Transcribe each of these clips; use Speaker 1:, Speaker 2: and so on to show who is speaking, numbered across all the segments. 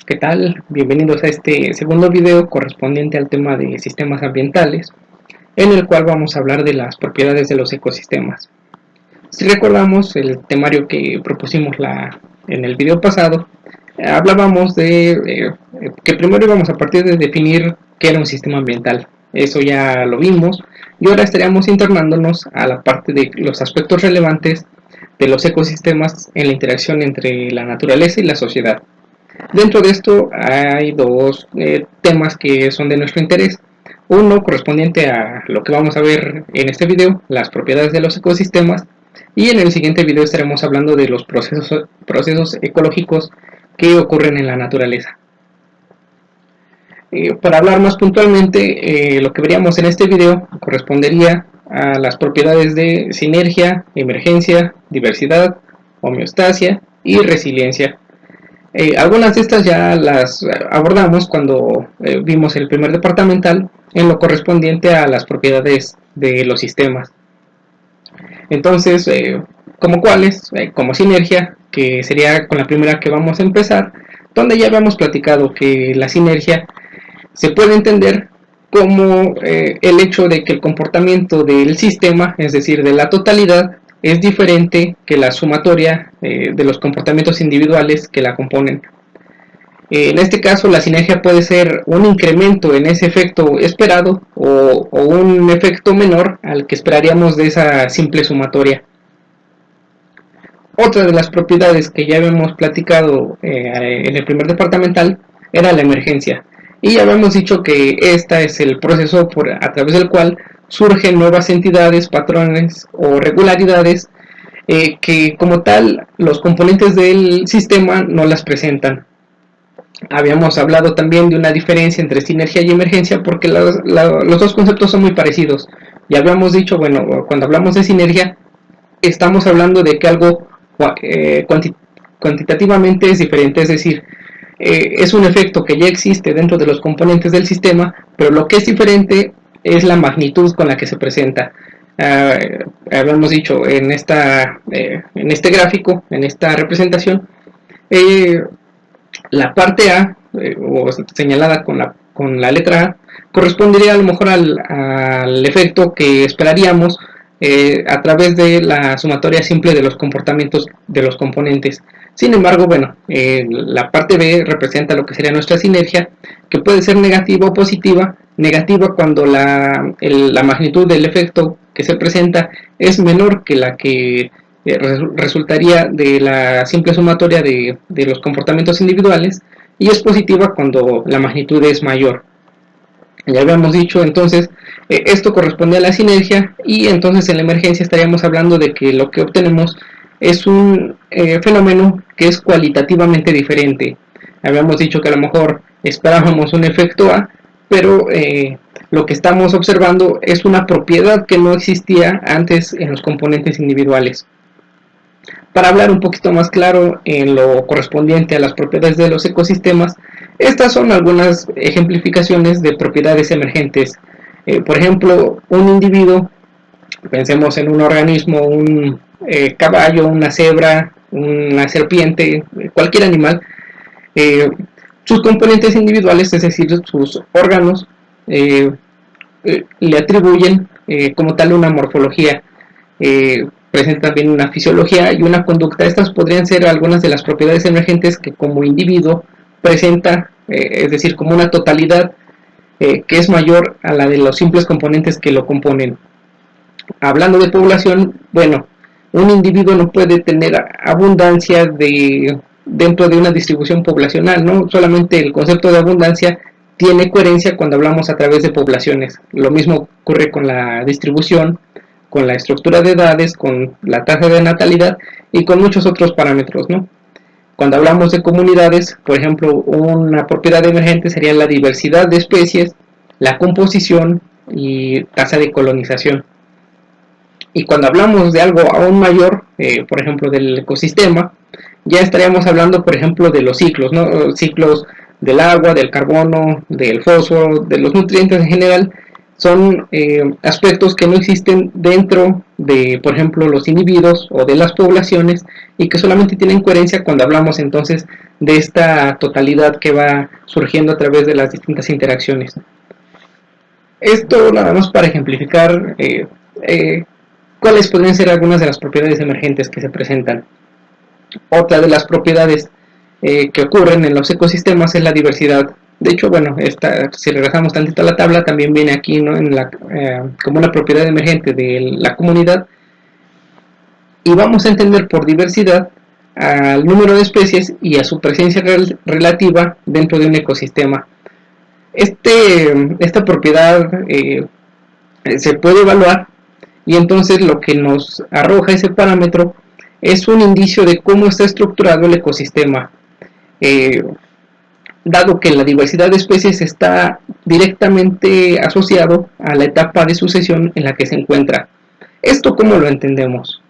Speaker 1: ¿Qué tal? Bienvenidos a este segundo video correspondiente al tema de sistemas ambientales, en el cual vamos a hablar de las propiedades de los ecosistemas. Si recordamos el temario que propusimos en el video pasado, hablábamos de que primero íbamos a partir de definir qué era un sistema ambiental. Eso ya lo vimos, y ahora estaríamos internándonos a la parte de los aspectos relevantes de los ecosistemas en la interacción entre la naturaleza y la sociedad. Dentro de esto hay dos temas que son de nuestro interés. Uno correspondiente a lo que vamos a ver en este video, las propiedades de los ecosistemas, y en el siguiente video estaremos hablando de los procesos ecológicos que ocurren en la naturaleza. Para hablar más puntualmente, lo que veríamos en este video correspondería a las propiedades de sinergia, emergencia, diversidad, homeostasia y resiliencia. Algunas de estas ya las abordamos cuando vimos el primer departamental en lo correspondiente a las propiedades de los sistemas. Entonces, como cuáles, como sinergia, que sería con la primera que vamos a empezar, donde ya habíamos platicado que la sinergia se puede entender como el hecho de que el comportamiento del sistema, es decir, de la totalidad, es diferente que la sumatoria de los comportamientos individuales que la componen. En este caso, la sinergia puede ser un incremento en ese efecto esperado o un efecto menor al que esperaríamos de esa simple sumatoria. Otra de las propiedades que ya habíamos platicado en el primer departamental era la emergencia. Y ya habíamos dicho que este es el proceso a través del cual surgen nuevas entidades, patrones o regularidades que como tal los componentes del sistema no las presentan. Habíamos hablado también de una diferencia entre sinergia y emergencia porque los dos conceptos son muy parecidos. Ya habíamos dicho, bueno, cuando hablamos de sinergia estamos hablando de que algo cuantitativamente es diferente, es decir, es un efecto que ya existe dentro de los componentes del sistema, pero lo que es diferente es la magnitud con la que se presenta. Habíamos dicho en este gráfico, en esta representación, la parte A, o señalada con la letra A, correspondería a lo mejor al efecto que esperaríamos a través de la sumatoria simple de los comportamientos de los componentes. Sin embargo, bueno, la parte B representa lo que sería nuestra sinergia, que puede ser negativa o positiva. Negativa cuando la magnitud del efecto que se presenta es menor que la que resultaría de la simple sumatoria de los comportamientos individuales, y es positiva cuando la magnitud es mayor. Ya habíamos dicho entonces, esto corresponde a la sinergia, y entonces en la emergencia estaríamos hablando de que lo que obtenemos es un fenómeno que es cualitativamente diferente. Habíamos dicho que a lo mejor esperábamos un efecto A, pero lo que estamos observando es una propiedad que no existía antes en los componentes individuales. Para hablar un poquito más claro en lo correspondiente a las propiedades de los ecosistemas, estas son algunas ejemplificaciones de propiedades emergentes. Por ejemplo, un individuo, pensemos en un organismo, un caballo, una cebra, una serpiente, cualquier animal, sus componentes individuales, es decir, sus órganos, le atribuyen como tal una morfología, presenta también una fisiología y una conducta. Estas podrían ser algunas de las propiedades emergentes que como individuo presenta, es decir, como una totalidad que es mayor a la de los simples componentes que lo componen. Hablando de población, bueno, un individuo no puede tener abundancia dentro de una distribución poblacional, ¿no? Solamente el concepto de abundancia tiene coherencia cuando hablamos a través de poblaciones. Lo mismo ocurre con la distribución, con la estructura de edades, con la tasa de natalidad y con muchos otros parámetros, ¿no? Cuando hablamos de comunidades, por ejemplo, una propiedad emergente sería la diversidad de especies, la composición y tasa de colonización. Y cuando hablamos de algo aún mayor, por ejemplo del ecosistema, ya estaríamos hablando, por ejemplo, de los ciclos, ¿no? Ciclos del agua, del carbono, del fósforo, de los nutrientes en general, son aspectos que no existen dentro de, por ejemplo, los individuos o de las poblaciones, y que solamente tienen coherencia cuando hablamos entonces de esta totalidad que va surgiendo a través de las distintas interacciones. Esto nada más para ejemplificar cuáles podrían ser algunas de las propiedades emergentes que se presentan. Otra de las propiedades que ocurren en los ecosistemas es la diversidad. De hecho, bueno, si regresamos tantito a la tabla, también viene aquí, ¿no?, como una propiedad emergente de la comunidad, y vamos a entender por diversidad al número de especies y a su presencia relativa dentro de un ecosistema. Esta propiedad se puede evaluar, y entonces lo que nos arroja ese parámetro es un indicio de cómo está estructurado el ecosistema, dado que la diversidad de especies está directamente asociado a la etapa de sucesión en la que se encuentra. ¿Esto cómo lo entendemos?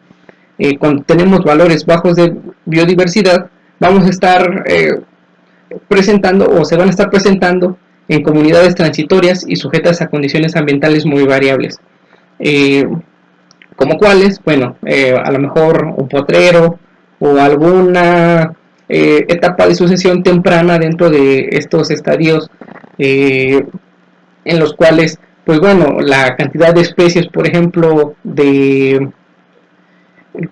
Speaker 1: Cuando tenemos valores bajos de biodiversidad, vamos a estar presentando, o se van a estar presentando, en comunidades transitorias y sujetas a condiciones ambientales muy variables. ¿Como cuáles? Bueno, a lo mejor un potrero o alguna etapa de sucesión temprana dentro de estos estadios, en los cuales, pues bueno, la cantidad de especies, por ejemplo,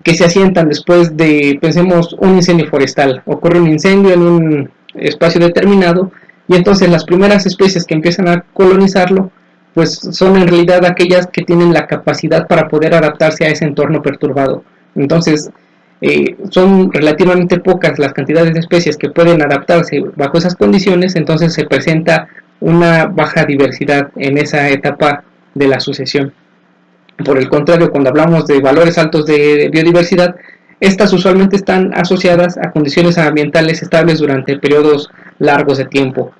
Speaker 1: que se asientan después de, pensemos, un incendio forestal. Ocurre un incendio en un espacio determinado, y entonces las primeras especies que empiezan a colonizarlo, pues son en realidad aquellas que tienen la capacidad para poder adaptarse a ese entorno perturbado. Entonces, son relativamente pocas las cantidades de especies que pueden adaptarse bajo esas condiciones, entonces se presenta una baja diversidad en esa etapa de la sucesión. Por el contrario, cuando hablamos de valores altos de biodiversidad, estas usualmente están asociadas a condiciones ambientales estables durante periodos largos de tiempo.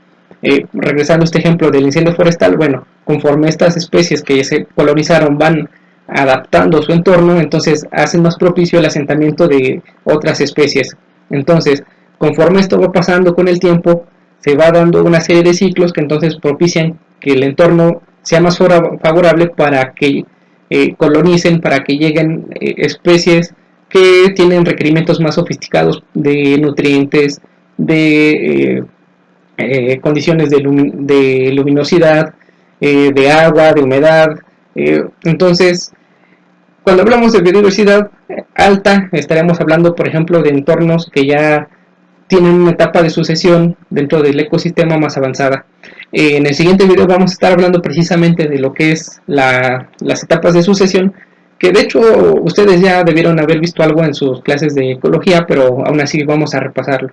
Speaker 1: Regresando a este ejemplo del incendio forestal, bueno, conforme estas especies que se colonizaron van adaptando su entorno, entonces hacen más propicio el asentamiento de otras especies. Entonces, conforme esto va pasando con el tiempo, se va dando una serie de ciclos que entonces propician que el entorno sea más favorable para que colonicen, para que lleguen especies que tienen requerimientos más sofisticados de nutrientes, de condiciones de luminosidad, de agua, de humedad. Entonces, cuando hablamos de biodiversidad alta, estaremos hablando, por ejemplo, de entornos que ya tienen una etapa de sucesión dentro del ecosistema más avanzada. En el siguiente video vamos a estar hablando precisamente de lo que es las etapas de sucesión, que de hecho ustedes ya debieron haber visto algo en sus clases de ecología, pero aún así vamos a repasarlo.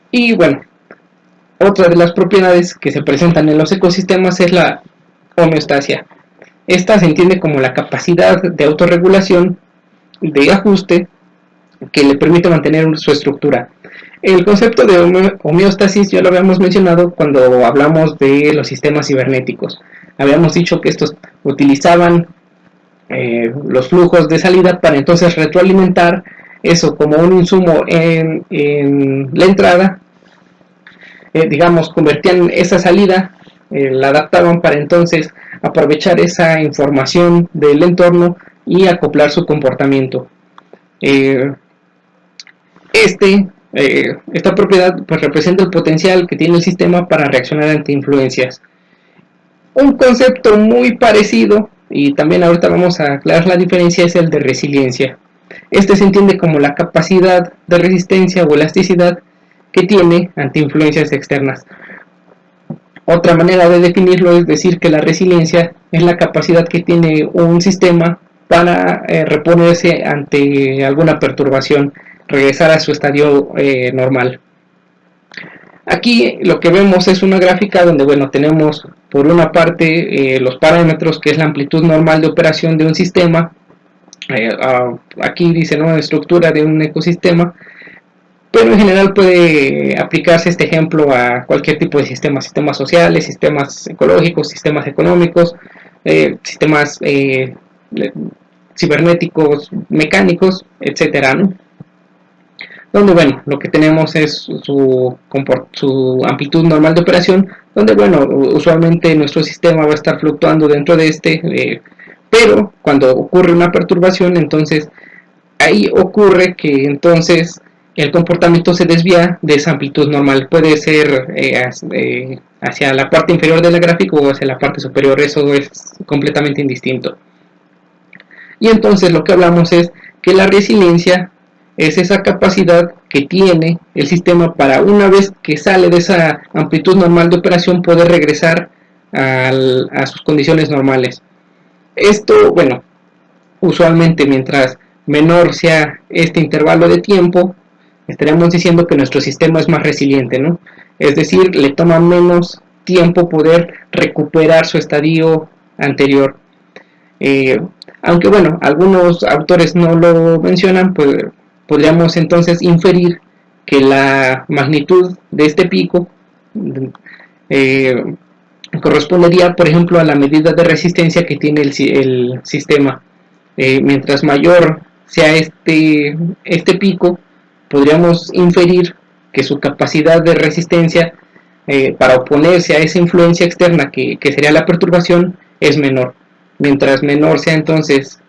Speaker 1: Y bueno, otra de las propiedades que se presentan en los ecosistemas es la homeostasia. Esta se entiende como la capacidad de autorregulación, de ajuste, que le permite mantener su estructura. El concepto de homeostasis ya lo habíamos mencionado cuando hablamos de los sistemas cibernéticos. Habíamos dicho que estos utilizaban los flujos de salida para entonces retroalimentar eso como un insumo en la entrada. Digamos, convertían esa salida, la adaptaban para entonces aprovechar esa información del entorno y acoplar su comportamiento. Esta propiedad pues representa el potencial que tiene el sistema para reaccionar ante influencias. Un concepto muy parecido, y también ahorita vamos a aclarar la diferencia, es el de resiliencia. Este se entiende como la capacidad de resistencia o elasticidad que tiene ante influencias externas. Otra manera de definirlo es decir que la resiliencia es la capacidad que tiene un sistema para reponerse ante alguna perturbación, regresar a su estadio normal. Aquí lo que vemos es una gráfica donde, bueno, tenemos por una parte los parámetros, que es la amplitud normal de operación de un sistema. Aquí dice, ¿no?, estructura de un ecosistema, pero en general puede aplicarse este ejemplo a cualquier tipo de sistemas, sistemas sociales, sistemas ecológicos, sistemas económicos, sistemas cibernéticos, mecánicos, etcétera, ¿no? donde bueno, lo que tenemos es su amplitud normal de operación, donde bueno, usualmente nuestro sistema va a estar fluctuando dentro de pero cuando ocurre una perturbación, entonces ahí ocurre que entonces el comportamiento se desvía de esa amplitud normal. Puede ser hacia la parte inferior del gráfico o hacia la parte superior, eso es completamente indistinto. Y entonces lo que hablamos es que la resiliencia es esa capacidad que tiene el sistema para, una vez que sale de esa amplitud normal de operación, poder regresar a sus condiciones normales. Esto, bueno, usualmente mientras menor sea este intervalo de tiempo, estaríamos diciendo que nuestro sistema es más resiliente, ¿no? Es decir, le toma menos tiempo poder recuperar su estadio anterior. Eh, Aunque bueno, algunos autores no lo mencionan, pues podríamos entonces inferir que la magnitud de este pico eh, correspondería, por ejemplo, a la medida de resistencia que tiene el sistema. Mientras mayor sea este pico, podríamos inferir que su capacidad de resistencia para oponerse a esa influencia externa que sería la perturbación es menor. Mientras menor sea entonces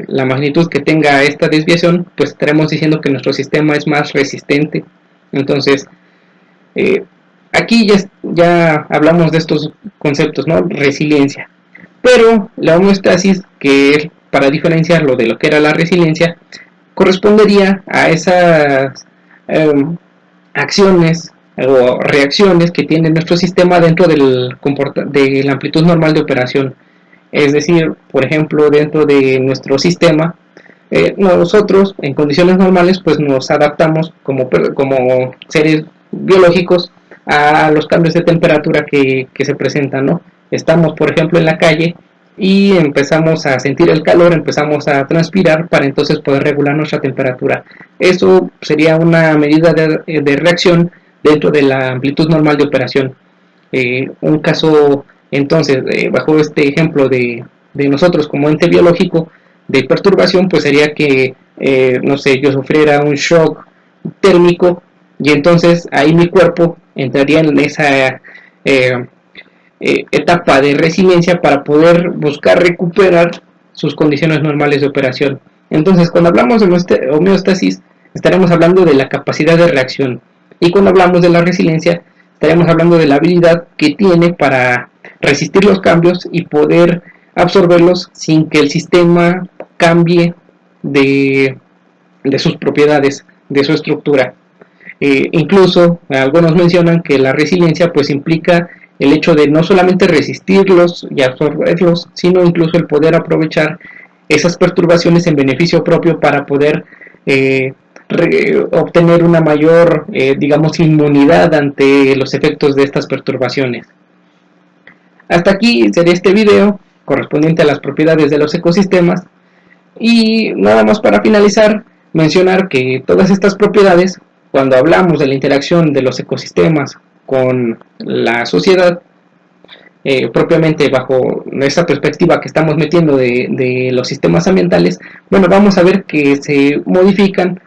Speaker 1: la magnitud que tenga esta desviación, pues estaremos diciendo que nuestro sistema es más resistente. Entonces, eh, aquí ya hablamos de estos conceptos, ¿no? Resiliencia. Pero la homeostasis, que es para diferenciarlo de lo que era la resiliencia, correspondería a esas acciones o reacciones que tiene nuestro sistema dentro de la amplitud normal de operación. Es decir, por ejemplo, dentro de nuestro sistema, nosotros en condiciones normales pues nos adaptamos como seres biológicos a los cambios de temperatura que se presentan, ¿no? Estamos, por ejemplo, en la calle y empezamos a sentir el calor, empezamos a transpirar para entonces poder regular nuestra temperatura. Eso sería una medida de reacción dentro de la amplitud normal de operación. Un caso, entonces, bajo este ejemplo de nosotros como ente biológico de perturbación, pues sería que, no sé, yo sufriera un shock térmico y entonces ahí mi cuerpo entraría en esa etapa de resiliencia para poder buscar recuperar sus condiciones normales de operación. Entonces, cuando hablamos de homeostasis, estaremos hablando de la capacidad de reacción. Y cuando hablamos de la resiliencia, estaremos hablando de la habilidad que tiene para resistir los cambios y poder absorberlos sin que el sistema cambie de, de sus propiedades, de su estructura. Incluso algunos mencionan que la resiliencia pues implica el hecho de no solamente resistirlos y absorberlos, sino incluso el poder aprovechar esas perturbaciones en beneficio propio para poder obtener una mayor, digamos, inmunidad ante los efectos de estas perturbaciones. Hasta aquí sería este video correspondiente a las propiedades de los ecosistemas. Y nada más para finalizar, mencionar que todas estas propiedades, cuando hablamos de la interacción de los ecosistemas con la sociedad, propiamente bajo esta perspectiva que estamos metiendo de los sistemas ambientales, bueno, vamos a ver que se modifican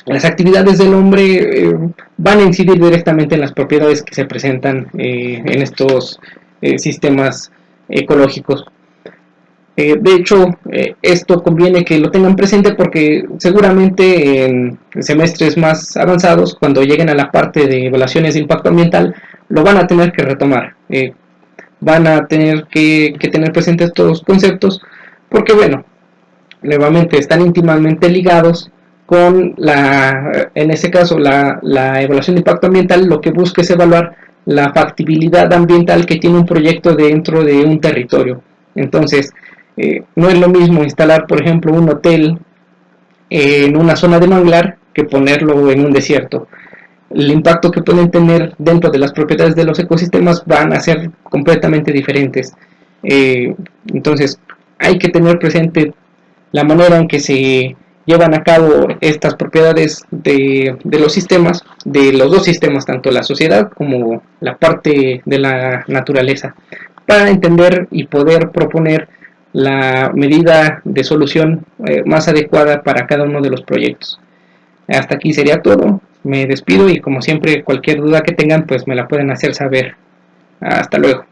Speaker 1: las actividades del hombre, van a incidir directamente en las propiedades que se presentan en estos sistemas ecológicos. De hecho, esto conviene que lo tengan presente porque seguramente en semestres más avanzados, cuando lleguen a la parte de evaluaciones de impacto ambiental, lo van a tener que retomar. Van a tener que tener presentes estos conceptos porque, bueno, nuevamente están íntimamente ligados con en ese caso, la evaluación de impacto ambiental. Lo que busca es evaluar la factibilidad ambiental que tiene un proyecto dentro de un territorio. Entonces, no es lo mismo instalar, por ejemplo, un hotel en una zona de manglar que ponerlo en un desierto. El impacto que pueden tener dentro de las propiedades de los ecosistemas van a ser completamente diferentes. Entonces, hay que tener presente la manera en que se llevan a cabo estas propiedades de los sistemas, de los dos sistemas, tanto la sociedad como la parte de la naturaleza, para entender y poder proponer la medida de solución más adecuada para cada uno de los proyectos. Hasta aquí sería todo. Me despido y como siempre cualquier duda que tengan pues me la pueden hacer saber. Hasta luego.